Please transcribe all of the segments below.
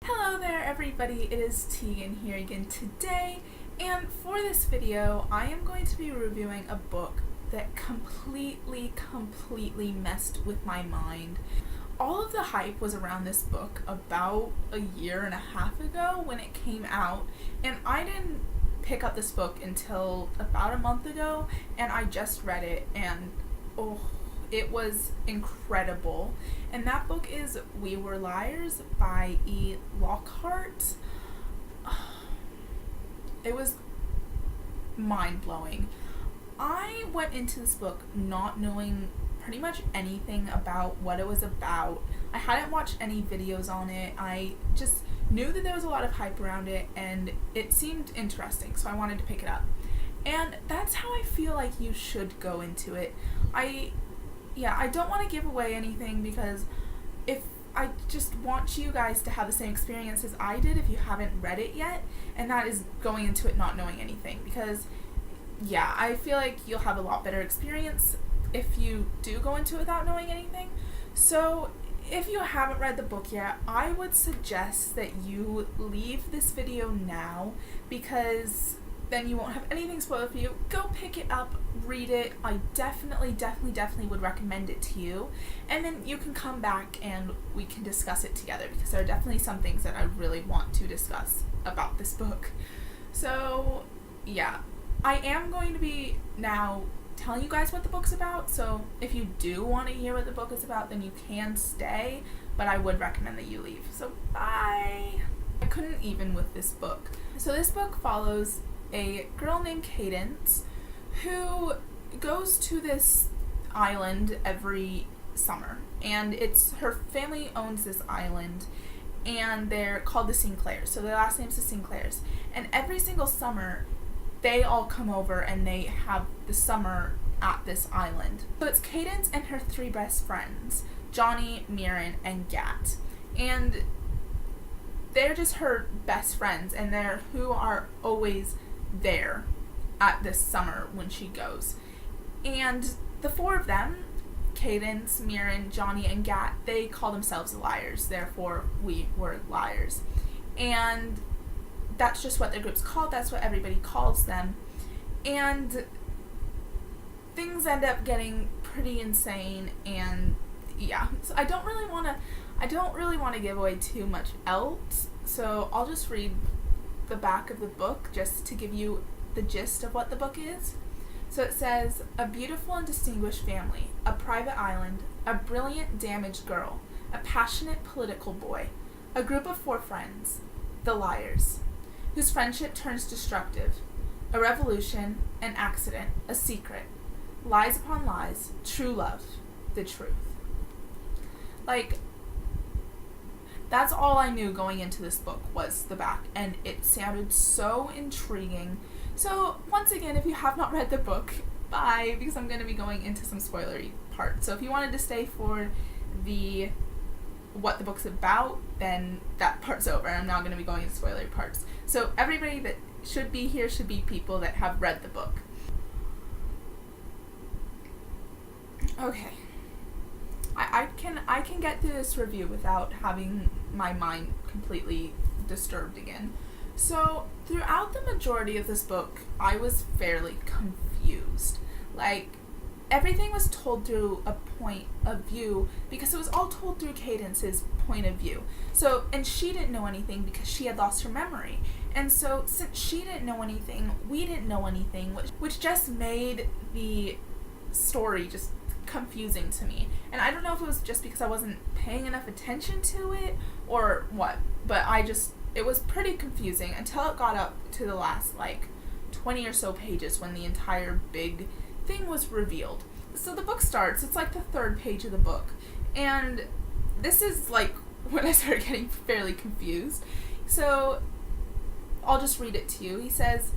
Hello there everybody, it is Tegan here again today, and for this video I am going to be reviewing a book that completely messed with my mind. All of the hype was around this book about a year and a half ago when it came out, and I didn't pick up this book until about a month ago, and I just read it, and it was incredible. And that book is We Were Liars by E. Lockhart. It was mind-blowing. I went into this book not knowing pretty much anything about what it was about. I hadn't watched any videos on it. I just knew that there was a lot of hype around it and it seemed interesting, so I wanted to pick it up. And that's how I feel like you should go into it. I don't want to give away anything because I just want you guys to have the same experience as I did if you haven't read it yet, and that is going into it not knowing anything, because I feel like you'll have a lot better experience if you do go into it without knowing anything. So if you haven't read the book yet, I would suggest that you leave this video now, because then you won't have anything spoiled for you. Go pick it up, read it. I definitely would recommend it to you. And then you can come back and we can discuss it together, because there are definitely some things that I really want to discuss about this book. So, I am going to be now telling you guys what the book's about, so if you do want to hear what the book is about, then you can stay, but I would recommend that you leave. So, bye! I couldn't even with this book. So this book follows a girl named Cadence who goes to this island every summer, and her family owns this island, and they're called the Sinclairs, so their last name's the Sinclairs, and every single summer they all come over and they have the summer at this island. So it's Cadence and her three best friends, Johnny, Mirren, and Gat, and they're just her best friends, and they're who are always there at this summer when she goes. And the four of them, Cadence, Mirren, Johnny, and Gat, they call themselves liars, therefore we were liars. And that's just what their group's called, that's what everybody calls them. And things end up getting pretty insane, and so I don't really want to give away too much else, so I'll just read the back of the book just to give you the gist of what the book is. So it says, a beautiful and distinguished family, a private island, a brilliant damaged girl, a passionate political boy, a group of four friends, the liars, whose friendship turns destructive, a revolution, an accident, a secret, lies upon lies, true love, the truth. That's all I knew going into this book was the back, and it sounded so intriguing. So once again, if you have not read the book, bye, because I'm going to be going into some spoilery parts. So if you wanted to stay for what the book's about, then that part's over. I'm now going to be going into spoilery parts. So everybody that should be here should be people that have read the book. Okay. I can get through this review without having my mind completely disturbed again. So throughout the majority of this book, I was fairly confused. Everything was told through a point of view, because it was all told through Cadence's point of view. So, and she didn't know anything because she had lost her memory. And so since she didn't know anything, we didn't know anything, which just made the story just confusing to me. And I don't know if it was just because I wasn't paying enough attention to it or what, but it was pretty confusing until it got up to the last 20 or so pages when the entire big thing was revealed. So the book starts, it's the third page of the book, and this is when I started getting fairly confused. So I'll just read it to you. He says,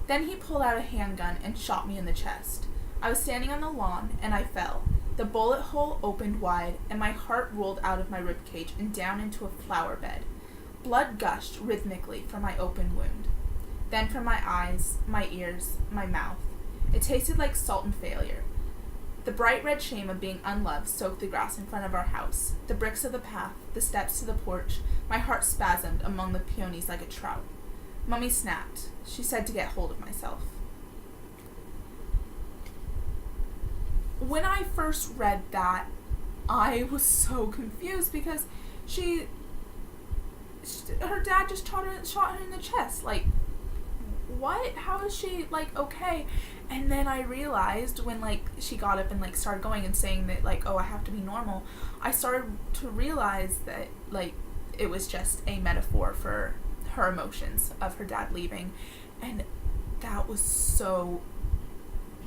"Then he pulled out a handgun and shot me in the chest. I was standing on the lawn, and I fell. The bullet hole opened wide, and my heart rolled out of my ribcage and down into a flower bed. Blood gushed rhythmically from my open wound. Then from my eyes, my ears, my mouth. It tasted like salt and failure. The bright red shame of being unloved soaked the grass in front of our house, the bricks of the path, the steps to the porch. My heart spasmed among the peonies like a trout. Mummy snapped. She said to get hold of myself. When I first read that, I was so confused because her dad just shot her in the chest. Like, what? How is she, like, okay? And then I realized when, like, she got up and, like, started going and saying that, like, oh, I have to be normal, I started to realize that, like, it was just a metaphor for her emotions of her dad leaving. And that was so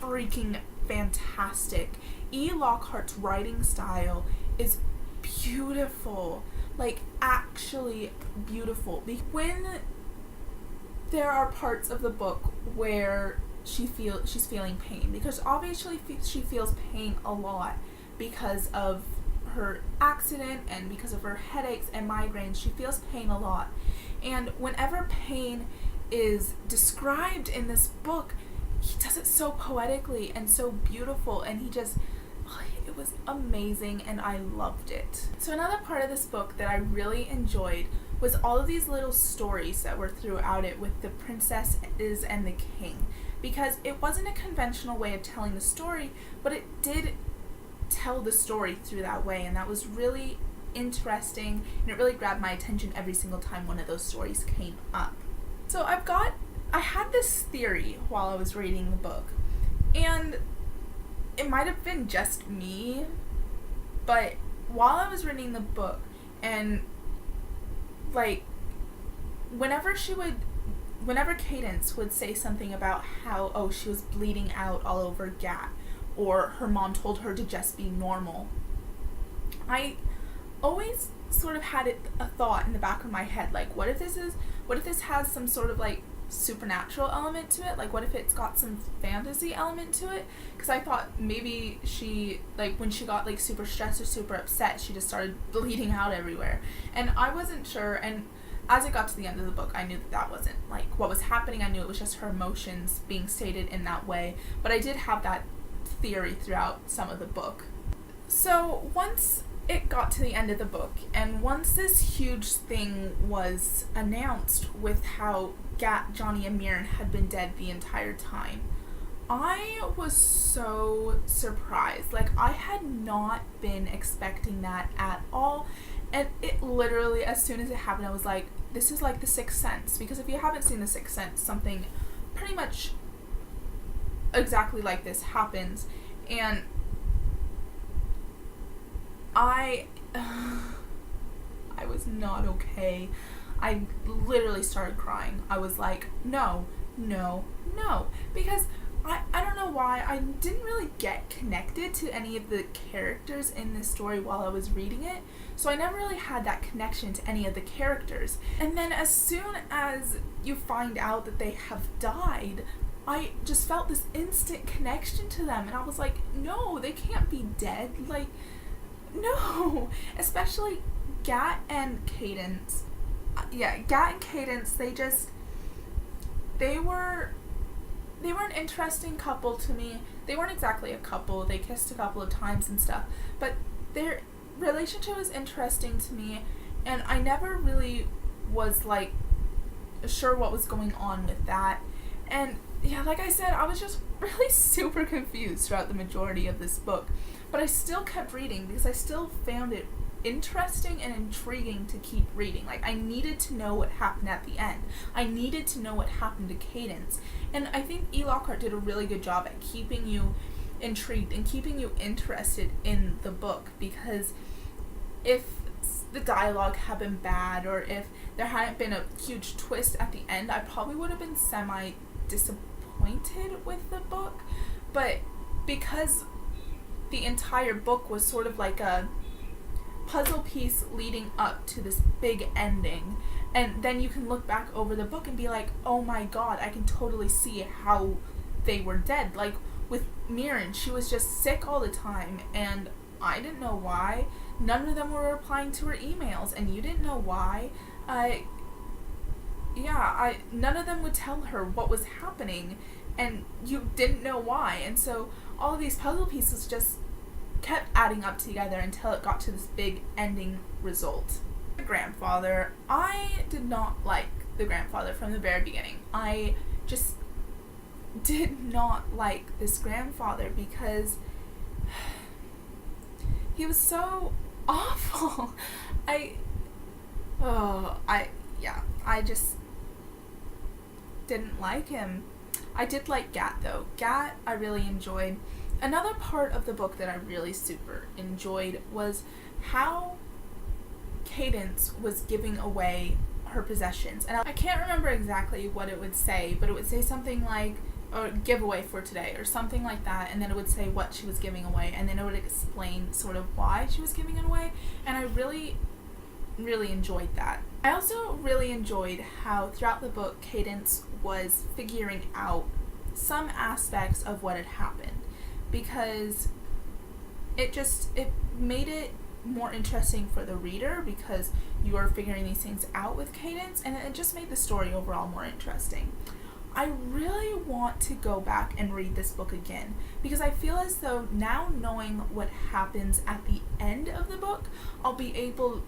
freaking fantastic. E. Lockhart's writing style is beautiful. Like, actually beautiful. When there are parts of the book where she's feeling pain, because obviously she feels pain a lot because of her accident and because of her headaches and migraines. She feels pain a lot. And whenever pain is described in this book, he does it so poetically and so beautiful, and it was amazing, and I loved it. So another part of this book that I really enjoyed was all of these little stories that were throughout it with the princesses and the king, because it wasn't a conventional way of telling the story, but it did tell the story through that way, and that was really interesting, and it really grabbed my attention every single time one of those stories came up. So I had this theory while I was reading the book, and it might have been just me, but while I was reading the book, and like whenever Cadence would say something about how, oh, she was bleeding out all over Gat, or her mom told her to just be normal, I always sort of had a thought in the back of my head, like, what if this has some sort of, like, supernatural element to it? Like, what if it's got some fantasy element to it? Because I thought maybe she, like, when she got, like, super stressed or super upset, she just started bleeding out everywhere. And I wasn't sure, and as it got to the end of the book, I knew that wasn't, like, what was happening. I knew it was just her emotions being stated in that way. But I did have that theory throughout some of the book. So once it got to the end of the book, and once this huge thing was announced with how Gat, Johnny, and Mirren had been dead the entire time, I was so surprised. Like, I had not been expecting that at all, and it literally, as soon as it happened, I was like, this is like The Sixth Sense, because if you haven't seen The Sixth Sense, something pretty much exactly like this happens, and I was not okay. I literally started crying. I was like, no, because I don't know why, I didn't really get connected to any of the characters in this story while I was reading it, so I never really had that connection to any of the characters. And then as soon as you find out that they have died, I just felt this instant connection to them, and I was like, no, they can't be dead. Like, no, especially Gat and Cadence. Gat and Cadence, they were an interesting couple to me. They weren't exactly a couple. They kissed a couple of times and stuff, but their relationship was interesting to me, and I never really was, like, sure what was going on with that. And yeah, like I said, I was just really super confused throughout the majority of this book, but I still kept reading because I still found it interesting and intriguing to keep reading. Like, I needed to know what happened at the end. I needed to know what happened to Cadence. And I think E. Lockhart did a really good job at keeping you intrigued and keeping you interested in the book, because if the dialogue had been bad, or if there hadn't been a huge twist at the end, I probably would have been semi-disappointed with the book. But because the entire book was sort of like a puzzle piece leading up to this big ending, and then you can look back over the book and be like, oh my god, I can totally see how they were dead. Like with Mirren, she was just sick all the time, and I didn't know why. None of them were replying to her emails, and you didn't know why. None of them would tell her what was happening, and you didn't know why. And so all of these puzzle pieces just kept adding up together until it got to this big ending result. The grandfather, I did not like the grandfather from the very beginning. I just did not like this grandfather because he was so awful. I just didn't like him. I did like Gat though. Gat I really enjoyed. Another part of the book that I really super enjoyed was how Cadance was giving away her possessions. And I can't remember exactly what it would say, but it would say something like, or giveaway for today, or something like that, and then it would say what she was giving away, and then it would explain sort of why she was giving it away, and I really enjoyed that. I also really enjoyed how throughout the book Cadance was figuring out some aspects of what had happened, because it made it more interesting for the reader because you are figuring these things out with Cadance, and it just made the story overall more interesting. I really want to go back and read this book again because I feel as though now knowing what happens at the end of the book, I'll be able,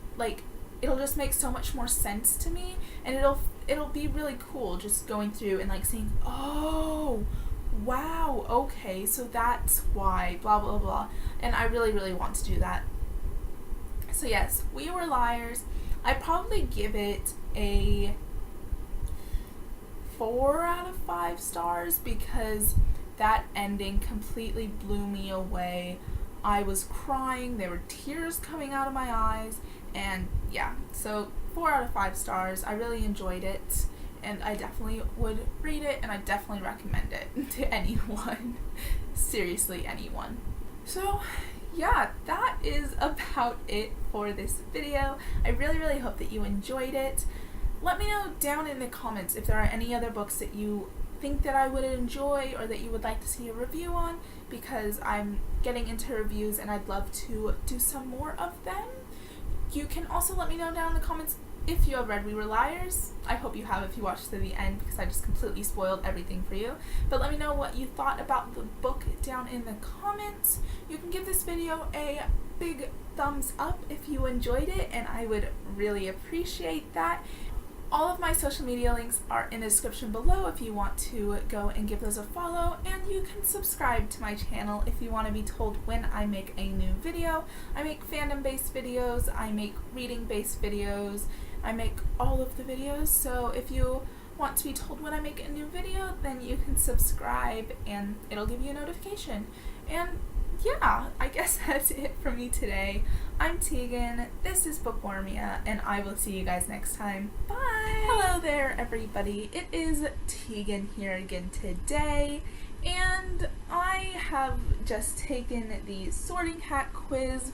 it'll just make so much more sense to me, and it'll be really cool just going through and seeing, oh, wow, okay, so that's why, blah, blah, blah, and I really want to do that. So yes, We Were Liars. I'd probably give it a 4 out of 5 stars because that ending completely blew me away. I was crying, there were tears coming out of my eyes, and yeah, so 4 out of 5 stars. I really enjoyed it, and I definitely would read it, and I definitely recommend it to anyone. Seriously, anyone. So yeah, that is about it for this video. I really hope that you enjoyed it. Let me know down in the comments if there are any other books that you think that I would enjoy or that you would like to see a review on, because I'm getting into reviews and I'd love to do some more of them. You can also let me know down in the comments if you have read We Were Liars. I hope you have if you watched to the end because I just completely spoiled everything for you. But let me know what you thought about the book down in the comments. You can give this video a big thumbs up if you enjoyed it, and I would really appreciate that. All of my social media links are in the description below if you want to go and give those a follow, and you can subscribe to my channel if you want to be told when I make a new video. I make fandom-based videos, I make reading-based videos, I make all of the videos, so if you want to be told when I make a new video, then you can subscribe and it'll give you a notification. And yeah, I guess that's it for me today. I'm Tegan, this is Bookwormia, and I will see you guys next time. Bye! Hello there, everybody. It is Tegan here again today, and I have just taken the Sorting Hat quiz